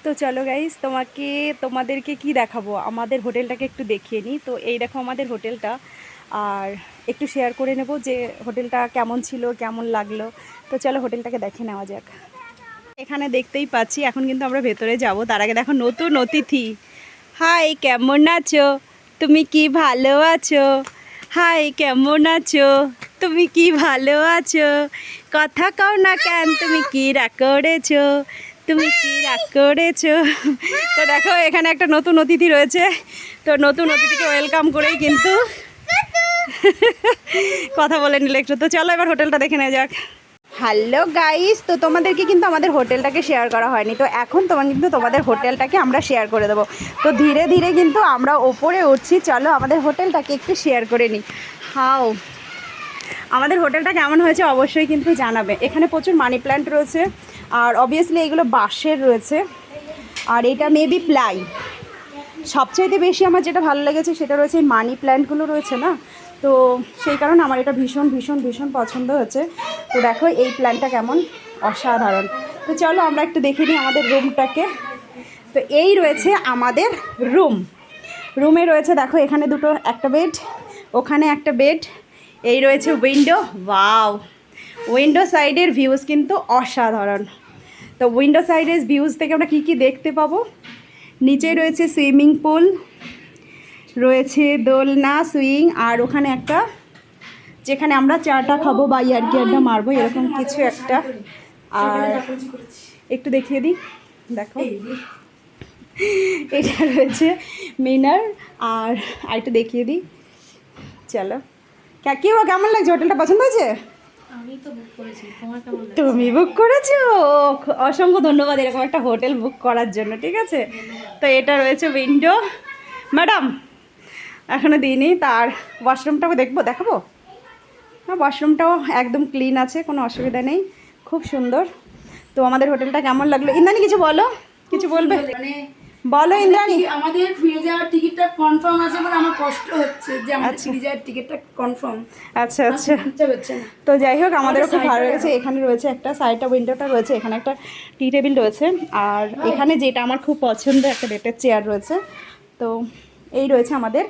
তো চলো গাইস, তোমাদেরকে কি দেখাবো, আমাদের হোটেলটাকে একটু দেখিয়ে নিই। তো এই দেখো আমাদের হোটেলটা, আর একটু শেয়ার করে নেব যে হোটেলটা কেমন ছিল, কেমন লাগলো। তো চলো হোটেলটাকে দেখে নেওয়া যাক। এখানে দেখতেই পাচ্ছি, এখন কিন্তু আমরা ভেতরে যাব। তার আগে দেখো নতুন অতিথি। হাই, কেমন আছো? তুমি কি ভালো আছো? হাই, কেমন আছো? তুমি কি ভালো আছো? কথা কও না কেন? তুমি কি রাগ করেছো? তুমি কি রাগ করেছো? তো দেখো এখানে একটা নতুন অতিথি রয়েছে। তো নতুন অতিথিকে ওয়েলকাম করেই কিন্তু কথা বলে নিলে একটু। তো চলো এবার হোটেলটা দেখে নেওয়া যাক। হ্যালো গাইস, তো তোমাদেরকে কিন্তু আমাদের হোটেলটাকে শেয়ার করা হয়নি। তো এখন তোমাদের হোটেলটাকে আমরা শেয়ার করে দেবো। তো ধীরে ধীরে কিন্তু আমরা ওপরে উঠছি। চলো আমাদের হোটেলটাকে একটু শেয়ার করে নিই। হাও, আমাদের হোটেলটা কেমন হয়েছে অবশ্যই কিন্তু জানাবে। এখানে প্রচুর মানি প্ল্যান্ট রয়েছে, আর অবভিয়াসলি এগুলো বাঁশের রয়েছে, আর এটা মেবি প্লাই। সবচাইতে বেশি আমার যেটা ভালো লেগেছে সেটা রয়েছে এই মানি প্ল্যান্টগুলো রয়েছে না, তো সেই কারণে আমার এটা ভীষণ ভীষণ ভীষণ পছন্দ হয়েছে। তো দেখো এই প্ল্যানটা কেমন অসাধারণ। তো চলো আমরা একটু দেখে নিই আমাদের রুমটাকে। তো এই রয়েছে আমাদের রুমে রয়েছে দেখো এখানে একটা বেড, ওখানে একটা বেড, এই রয়েছে উইন্ডো। ওয়াও, উইন্ডো সাইডের ভিউজ কিন্তু অসাধারণ। তো উইন্ডো সাইডের ভিউজ থেকে আমরা কী কী দেখতে পাবো, নিচে রয়েছে সুইমিং পুল, রয়েছে দোলনা, সুইং, আর ওখানে একটা যেখানে আমরা চাটা খাবো বা ইয়ার্কি আড্ডা মারবো এরকম কিছু একটা। আর একটু দেখিয়ে দিই, দেখো এটা রয়েছে মিনার। আর একটু দেখিয়ে দিই, চলো। কেমন লাগছে? হোটেলটা পছন্দ হয়েছে? তুমি বুক করেছো? অসংখ্য ধন্যবাদ এরকম একটা হোটেল বুক করার জন্য। ঠিক আছে, তো এটা রয়েছে উইন্ডো। ম্যাডাম এখনও দিইনি। তার ওয়াশরুমটাও দেখাবো। হ্যাঁ, ওয়াশরুমটাও একদম ক্লিন আছে, কোনো অসুবিধা নেই, খুব সুন্দর। তো আমাদের হোটেলটা কেমন লাগলো? ইন্দ্রাণী কিছু বলো, কিছু বলবে? বলো ইন্দ্রাণী। আমাদের ফিরে যাওয়ার টিকিটটা কনফার্ম আছে বলে আমার কষ্ট হচ্ছে যে আমাদের ফিরে যাওয়ার টিকিটটা কনফার্ম। আচ্ছা আচ্ছা, তো যাই হোক আমাদেরও খুব ভালো লেগেছে। এখানে রয়েছে একটা সাইডটা উইন্ডোটা রয়েছে, এখানে একটা টি টেবিল রয়েছে, আর এখানে যেটা আমার খুব পছন্দ একটা বেডের চেয়ার রয়েছে। তো এই রয়েছে আমাদের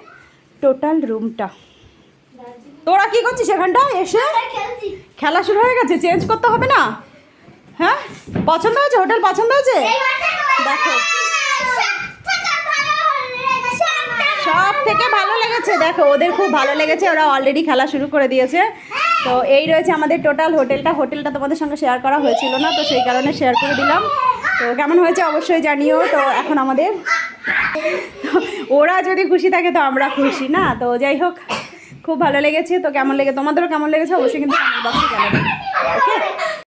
টোটাল রুমটা। তোরা কি করছিস এখানটা এসে? খেলা শুরু হয়ে গেছে, চেঞ্জ করতে হবে না? হ্যাঁ, পছন্দ হয়েছে? হোটেল পছন্দ হয়েছে? দেখো সব থেকে ভালো লেগেছে, দেখো ওদের খুব ভালো লেগেছে, ওরা অলরেডি খেলা শুরু করে দিয়েছে। তো এই রয়েছে আমাদের টোটাল হোটেলটা তোমাদের সঙ্গে শেয়ার করা হয়েছিল না, তো সেই কারণে শেয়ার করে দিলাম। তো কেমন হয়েছে অবশ্যই জানিও। তো এখন আমাদের ওরা যদি খুশি থাকে তো আমরা খুশি না। তো যাই হোক, খুব ভালো লেগেছে। তো কেমন তোমাদেরও কেমন লেগেছে অবশ্যই কিন্তু কমেন্ট বক্সে জানাবে। ওকে।